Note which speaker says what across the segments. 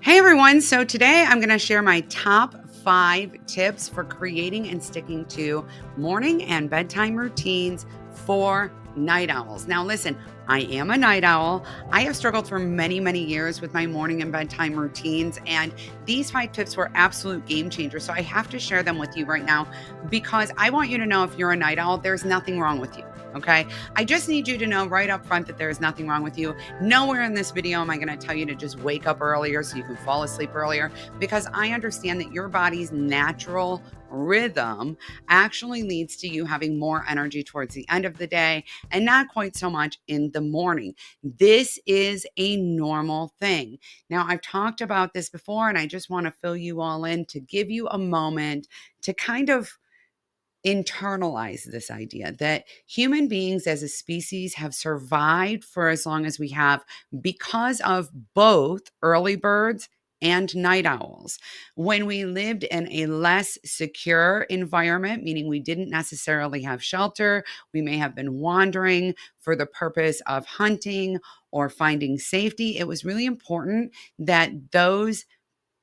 Speaker 1: Hey everyone, so today I'm going to share my top 5 tips for creating and sticking to morning and bedtime routines for night owls. Now, listen, I am a night owl. I have struggled for many, many years with my morning and bedtime routines, and these 5 tips were absolute game changers. So I have to share them with you right now because I want you to know if you're a night owl, there's nothing wrong with you. Okay. I just need you to know right up front that there is nothing wrong with you. Nowhere in this video am I going to tell you to just wake up earlier so you can fall asleep earlier, because I understand that your body's natural rhythm actually leads to you having more energy towards the end of the day and not quite so much in the morning. This is a normal thing. Now, I've talked about this before, and I just want to fill you all in to give you a moment to kind of internalize this idea that human beings as a species have survived for as long as we have because of both early birds and night owls. When we lived in a less secure environment, meaning we didn't necessarily have shelter, we may have been wandering for the purpose of hunting or finding safety. It was really important that those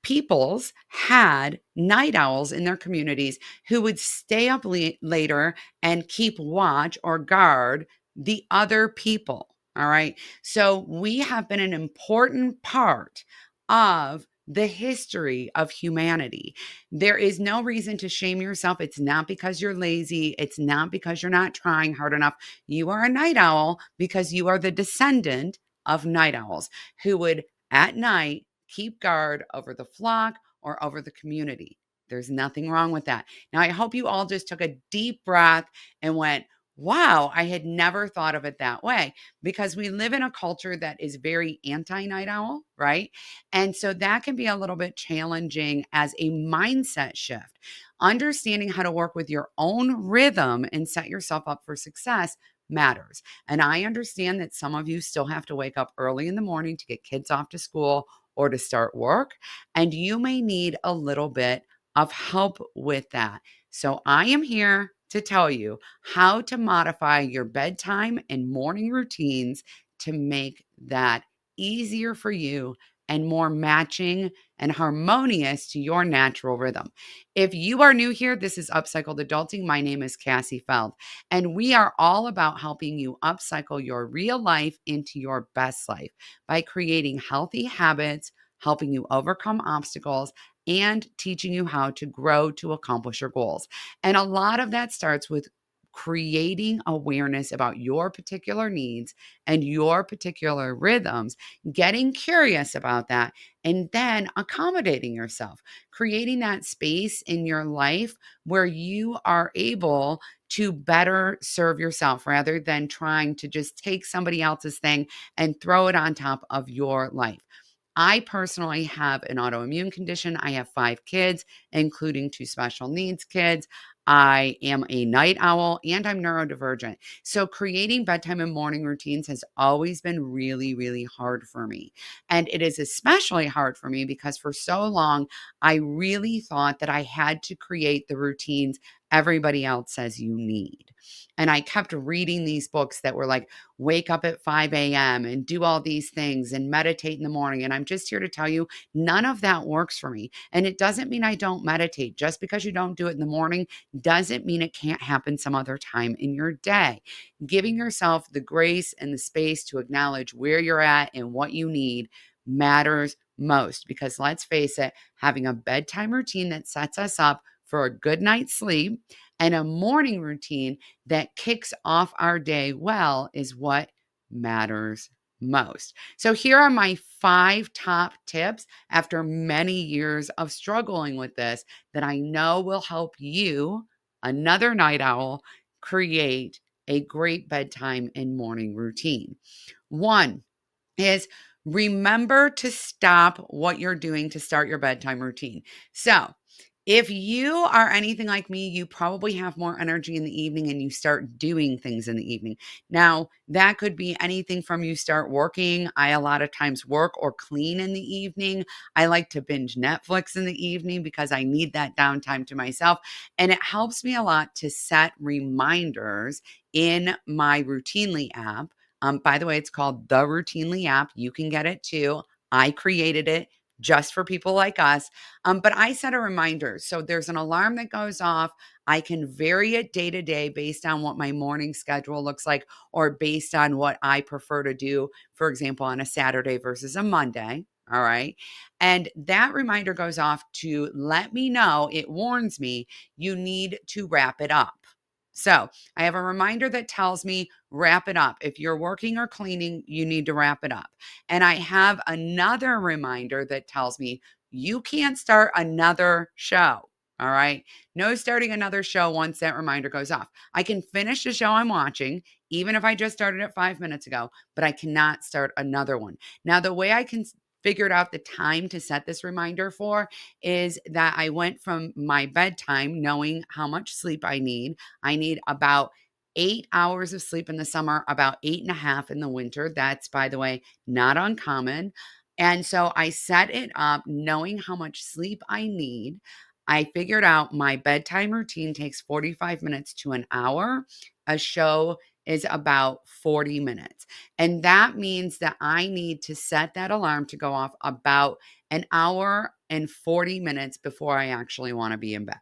Speaker 1: peoples had night owls in their communities who would stay up later and keep watch or guard the other people. All right. So we have been an important part of the history of humanity. There is no reason to shame yourself. It's not because you're lazy. It's not because you're not trying hard enough. You are a night owl because you are the descendant of night owls who would at night keep guard over the flock or over the community. There's nothing wrong with that. Now, I hope you all just took a deep breath and went, wow, I had never thought of it that way, because we live in a culture that is very anti night owl, right? And so that can be a little bit challenging as a mindset shift. Understanding how to work with your own rhythm and set yourself up for success matters. And I understand that some of you still have to wake up early in the morning to get kids off to school or to start work, and you may need a little bit of help with that. So I am here to tell you how to modify your bedtime and morning routines to make that easier for you and more matching and harmonious to your natural rhythm. If you are new here, this is Upcycled Adulting. My name is Cassie Feld, and we are all about helping you upcycle your real life into your best life by creating healthy habits, helping you overcome obstacles, and teaching you how to grow to accomplish your goals. And a lot of that starts with creating awareness about your particular needs and your particular rhythms, getting curious about that, and then accommodating yourself, creating that space in your life where you are able to better serve yourself rather than trying to just take somebody else's thing and throw it on top of your life. I personally have an autoimmune condition. I have 5 kids, including 2 special needs kids. I am a night owl and I'm neurodivergent. So creating bedtime and morning routines has always been really, really hard for me. And it is especially hard for me because for so long, I really thought that I had to create the routines everybody else says you need. And I kept reading these books that were like, wake up at 5 a.m. and do all these things and meditate in the morning. And I'm just here to tell you, none of that works for me. And it doesn't mean I don't meditate. Just because you don't do it in the morning doesn't mean it can't happen some other time in your day. Giving yourself the grace and the space to acknowledge where you're at and what you need matters most, because let's face it, having a bedtime routine that sets us up for a good night's sleep and a morning routine that kicks off our day well is what matters most. So, here are my 5 top tips after many years of struggling with this that I know will help you, another night owl, create a great bedtime and morning routine. One is remember to stop what you're doing to start your bedtime routine. So, if you are anything like me, you probably have more energy in the evening and you start doing things in the evening. Now, that could be anything from you start working. I a lot of times work or clean in the evening. I like to binge Netflix in the evening because I need that downtime to myself. And it helps me a lot to set reminders in my Routinely app. By the way, it's called the Routinely app. You can get it too. I created it just for people like us. But I set a reminder. So there's an alarm that goes off. I can vary it day to day based on what my morning schedule looks like or based on what I prefer to do, for example, on a Saturday versus a Monday. All right. And that reminder goes off to let me know, it warns me, you need to wrap it up. So I have a reminder that tells me, wrap it up. If you're working or cleaning, you need to wrap it up. And I have another reminder that tells me, you can't start another show. All right. No starting another show once that reminder goes off. I can finish the show I'm watching, even if I just started it 5 minutes ago, but I cannot start another one. Now, the way I can figured out the time to set this reminder for is that I went from my bedtime knowing how much sleep I need. I need about 8 hours of sleep in the summer, about 8.5 in the winter. That's, by the way, not uncommon. And so I set it up knowing how much sleep I need. I figured out my bedtime routine takes 45 minutes to an hour. A show is about 40 minutes. And that means that I need to set that alarm to go off about an hour and 40 minutes before I actually want to be in bed.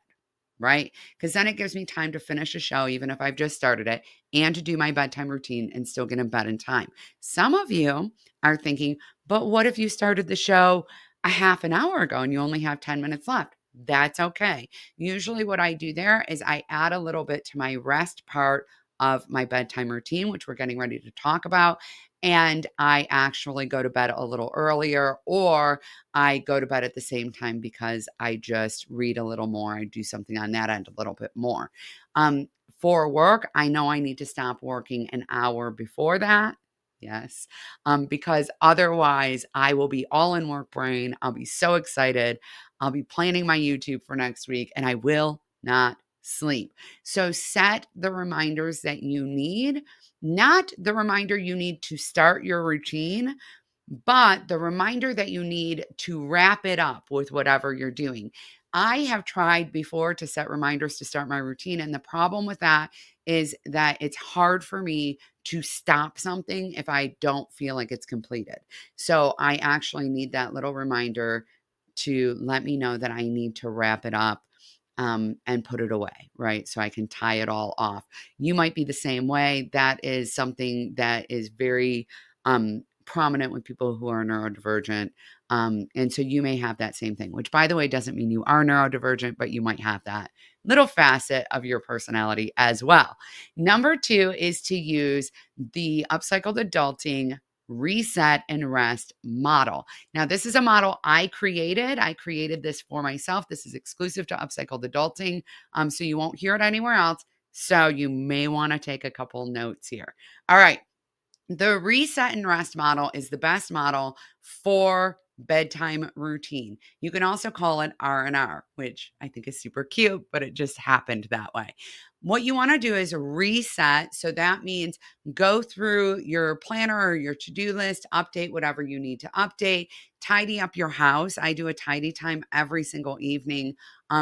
Speaker 1: Right? Because then it gives me time to finish a show, even if I've just started it, and to do my bedtime routine and still get in bed in time. Some of you are thinking, but what if you started the show a half an hour ago and you only have 10 minutes left? That's okay. Usually, what I do there is I add a little bit to my rest part of my bedtime routine, which we're getting ready to talk about. And I actually go to bed a little earlier, or I go to bed at the same time because I just read a little more. I do something on that end a little bit more. Um, for work, I know I need to stop working an hour before that. Yes. Because otherwise I will be all in work brain. I'll be so excited. I'll be planning my YouTube for next week and I will not sleep. So set the reminders that you need, not the reminder you need to start your routine, but the reminder that you need to wrap it up with whatever you're doing. I have tried before to set reminders to start my routine. And the problem with that is that it's hard for me to stop something if I don't feel like it's completed. So I actually need that little reminder to let me know that I need to wrap it up and put it away, right? So I can tie it all off. You might be the same way. That is something that is very prominent with people who are neurodivergent. And so you may have that same thing, which, by the way, doesn't mean you are neurodivergent, but you might have that little facet of your personality as well. Number two is to use the Upcycled Adulting reset and rest model. Now, this is a model I created. I created this for myself. This is exclusive to Upcycled Adulting. So you won't hear it anywhere else. So you may want to take a couple notes here. All right. The reset and rest model is the best model for bedtime routine. You can also call it R&R, which I think is super cute, but it just happened that way. What you want to do is reset. So that means go through your planner or your to-do list, update whatever you need to update, tidy up your house. I do a tidy time every single evening.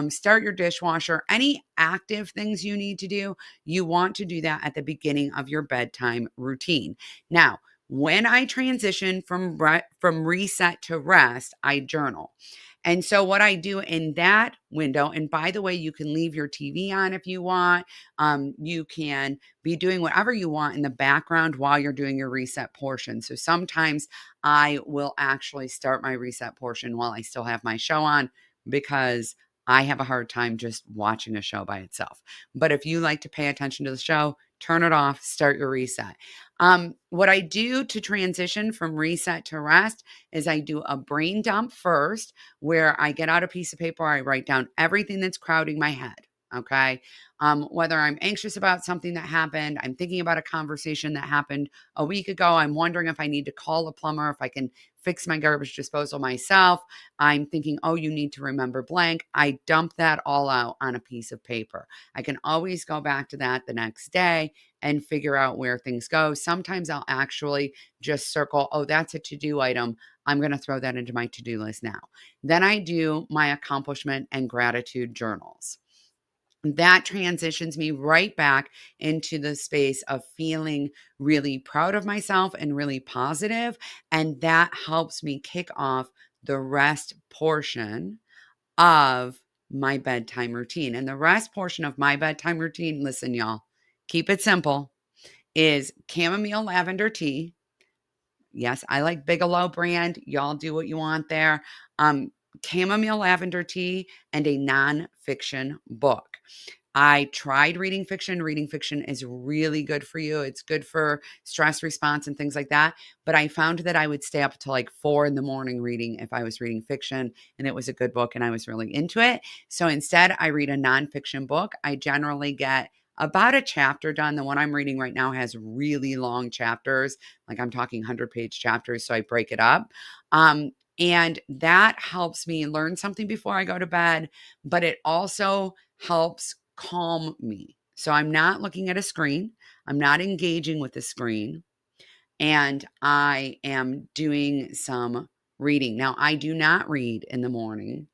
Speaker 1: Start your dishwasher. Any active things you need to do, you want to do that at the beginning of your bedtime routine. Now, when I transition from reset to rest, I journal. And so what I do in that window, and by the way, you can leave your TV on if you want. You can be doing whatever you want in the background while you're doing your reset portion. So sometimes I will actually start my reset portion while I still have my show on because I have a hard time just watching a show by itself. But if you like to pay attention to the show, turn it off, start your reset. What I do to transition from reset to rest is I do a brain dump first, where I get out a piece of paper, I write down everything that's crowding my head. Okay. Whether I'm anxious about something that happened, I'm thinking about a conversation that happened a week ago, I'm wondering if I need to call a plumber, if I can fix my garbage disposal myself. I'm thinking, oh, you need to remember blank. I dump that all out on a piece of paper. I can always go back to that the next day and figure out where things go. Sometimes I'll actually just circle, oh, that's a to-do item. I'm going to throw that into my to-do list now. Then I do my accomplishment and gratitude journals. That transitions me right back into the space of feeling really proud of myself and really positive. And that helps me kick off the rest portion of my bedtime routine. And the rest portion of my bedtime routine, listen, y'all, keep it simple, is chamomile lavender tea. Yes, I like Bigelow brand. Y'all do what you want there. Um, Chamomile lavender tea and a nonfiction book. I tried reading fiction. Reading fiction is really good for you. It's good for stress response and things like that. But I found that I would stay up till like 4 in the morning reading if I was reading fiction and it was a good book and I was really into it. So instead, I read a nonfiction book. I generally get about a chapter done. The one I'm reading right now has really long chapters, like I'm talking 100-page chapters. So I break it up. And that helps me learn something before I go to bed, but it also helps calm me. So I'm not looking at a screen, I'm not engaging with the screen, and I am doing some reading. Now, I do not read in the morning.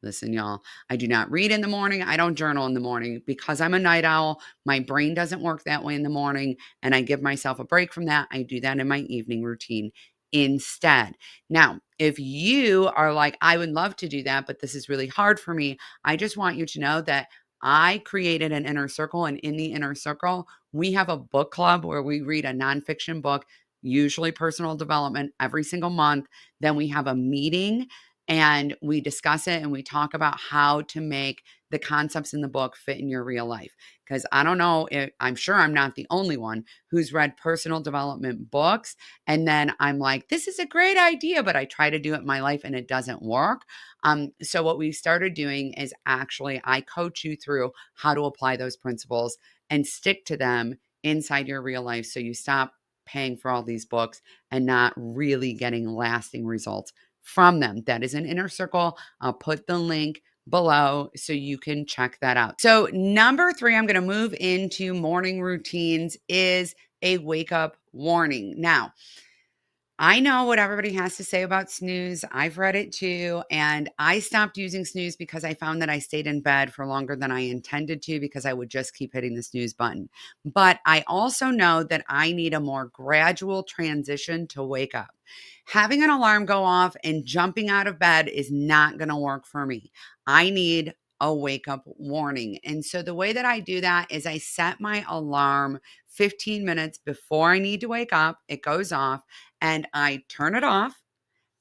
Speaker 1: Listen, y'all, I do not read in the morning. I don't journal in the morning because I'm a night owl. My brain doesn't work that way in the morning, and I give myself a break from that. I do that in my evening routine instead. Now, if you are like, I would love to do that, but this is really hard for me, I just want you to know that I created an inner circle, and in the inner circle, we have a book club where we read a nonfiction book, usually personal development, every single month. Then we have a meeting and we discuss it and we talk about how to make the concepts in the book fit in your real life. Because I don't know, I'm sure I'm not the only one who's read personal development books. And then I'm like, this is a great idea, but I try to do it in my life and it doesn't work. So what we started doing is actually I coach you through how to apply those principles and stick to them inside your real life. So you stop paying for all these books and not really getting lasting results from them. That is an inner circle. I'll put the link below so you can check that out. So, number 3, I'm going to move into morning routines is a wake up warning. Now, I know what everybody has to say about snooze. I've read it too. And I stopped using snooze because I found that I stayed in bed for longer than I intended to because I would just keep hitting the snooze button. But I also know that I need a more gradual transition to wake up. Having an alarm go off and jumping out of bed is not going to work for me. I need a wake up warning. And so the way that I do that is I set my alarm 15 minutes before I need to wake up. It goes off and I turn it off.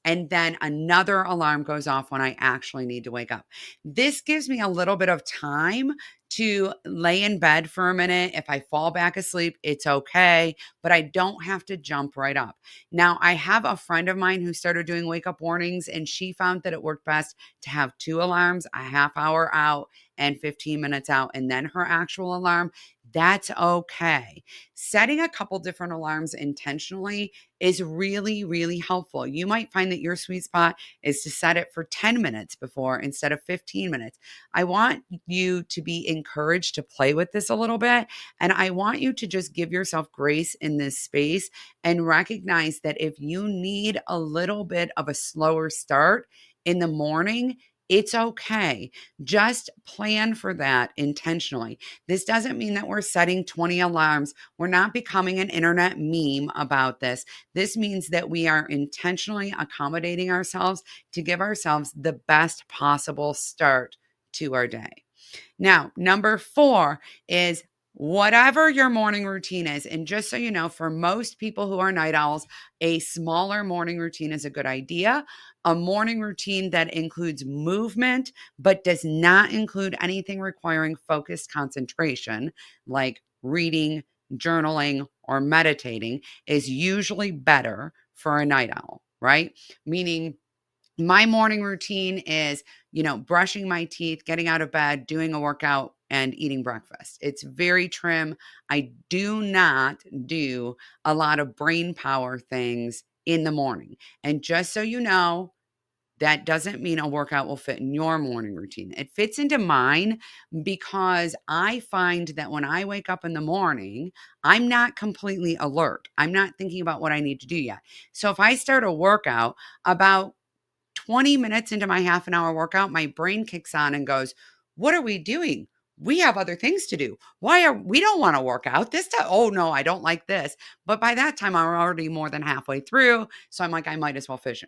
Speaker 1: And then another alarm goes off when I actually need to wake up. This gives me a little bit of time to lay in bed for a minute. If I fall back asleep, it's okay, but I don't have to jump right up. Now, I have a friend of mine who started doing wake up warnings, and she found that it worked best to have 2 alarms, a half hour out and 15 minutes out, and then her actual alarm. That's okay. Setting a couple different alarms intentionally is really, really helpful. You might find that your sweet spot is to set it for 10 minutes before instead of 15 minutes. I want you to be encouraged to play with this a little bit. And I want you to just give yourself grace in this space and recognize that if you need a little bit of a slower start in the morning, it's okay. Just plan for that intentionally. This doesn't mean that we're setting 20 alarms. We're not becoming an internet meme about this. This means that we are intentionally accommodating ourselves to give ourselves the best possible start to our day. Now, number 4 is whatever your morning routine is. And just so you know, for most people who are night owls, a smaller morning routine is a good idea. A morning routine that includes movement, but does not include anything requiring focused concentration, like reading, journaling, or meditating, is usually better for a night owl, right? Meaning, my morning routine is, brushing my teeth, getting out of bed, doing a workout, and eating breakfast. It's very trim. I do not do a lot of brain power things in the morning. And just so you know, that doesn't mean a workout will fit in your morning routine. It fits into mine because I find that when I wake up in the morning, I'm not completely alert. I'm not thinking about what I need to do yet. So if I start a workout, about 20 minutes into my half an hour workout, my brain kicks on and goes, what are we doing? we have other things to do. We don't want to work out this time? Oh no, I don't like this. But by that time, I'm already more than halfway through. So I'm like, I might as well finish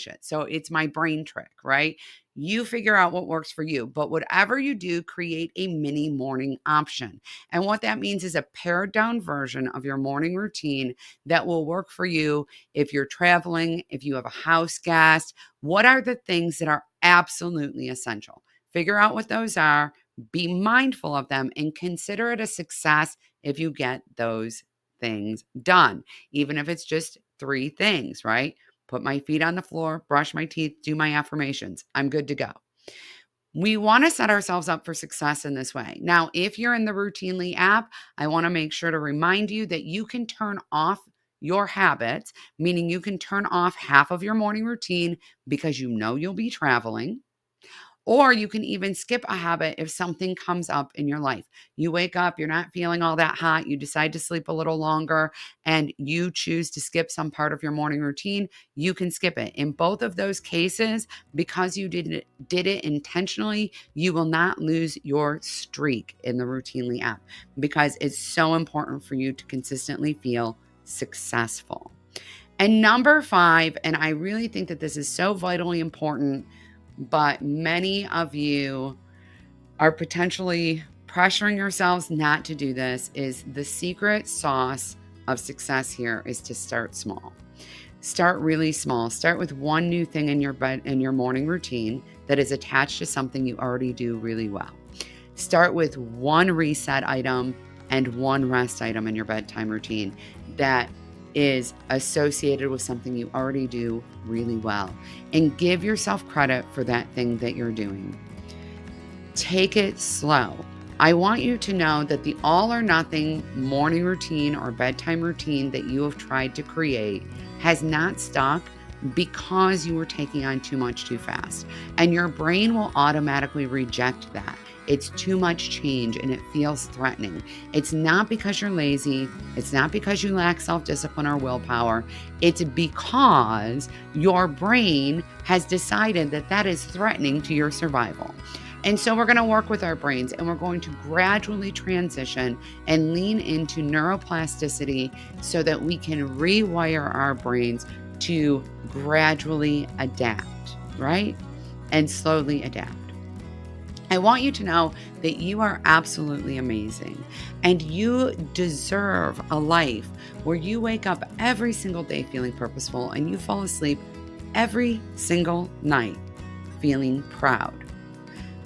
Speaker 1: it. So it's my brain trick, right? You figure out what works for you. But whatever you do, create a mini morning option. And what that means is a pared down version of your morning routine that will work for you if you're traveling, if you have a house guest. What are the things that are absolutely essential? Figure out what those are, be mindful of them, and consider it a success if you get those things done, even if it's just 3 things, right? Put my feet on the floor, brush my teeth, do my affirmations. I'm good to go. We want to set ourselves up for success in this way. Now, if you're in the Routinely app, I want to make sure to remind you that you can turn off your habits, meaning you can turn off half of your morning routine because you know you'll be traveling. Or you can even skip a habit if something comes up in your life. You wake up, you're not feeling all that hot, you decide to sleep a little longer, and you choose to skip some part of your morning routine, you can skip it. In both of those cases, because you did it intentionally, you will not lose your streak in the Routinely app because it's so important for you to consistently feel successful. And number 5, and I really think that this is so vitally important, but many of you are potentially pressuring yourselves not to do this, is the secret sauce of success here is to start small. Start really small. Start with one new thing in your morning routine that is attached to something you already do really well. Start with one reset item and one rest item in your bedtime routine that is associated with something you already do really well, and give yourself credit for that thing that you're doing. Take it slow. I want you to know that the all or nothing morning routine or bedtime routine that you have tried to create has not stuck because you were taking on too much too fast. And your brain will automatically reject that. It's too much change and it feels threatening. It's not because you're lazy. It's not because you lack self-discipline or willpower. It's because your brain has decided that that is threatening to your survival. And so we're going to work with our brains and we're going to gradually transition and lean into neuroplasticity so that we can rewire our brains to gradually adapt, right? And slowly adapt. I want you to know that you are absolutely amazing and you deserve a life where you wake up every single day feeling purposeful and you fall asleep every single night feeling proud.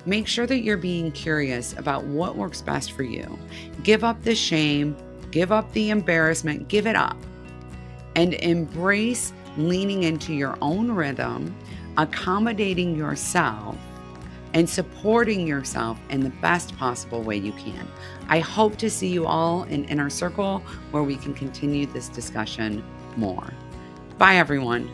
Speaker 1: Make sure that you're being curious about what works best for you. Give up the shame, give up the embarrassment, give it up, and embrace leaning into your own rhythm, accommodating yourself, and supporting yourself in the best possible way you can. I hope to see you all in Inner Circle where we can continue this discussion more. Bye, everyone.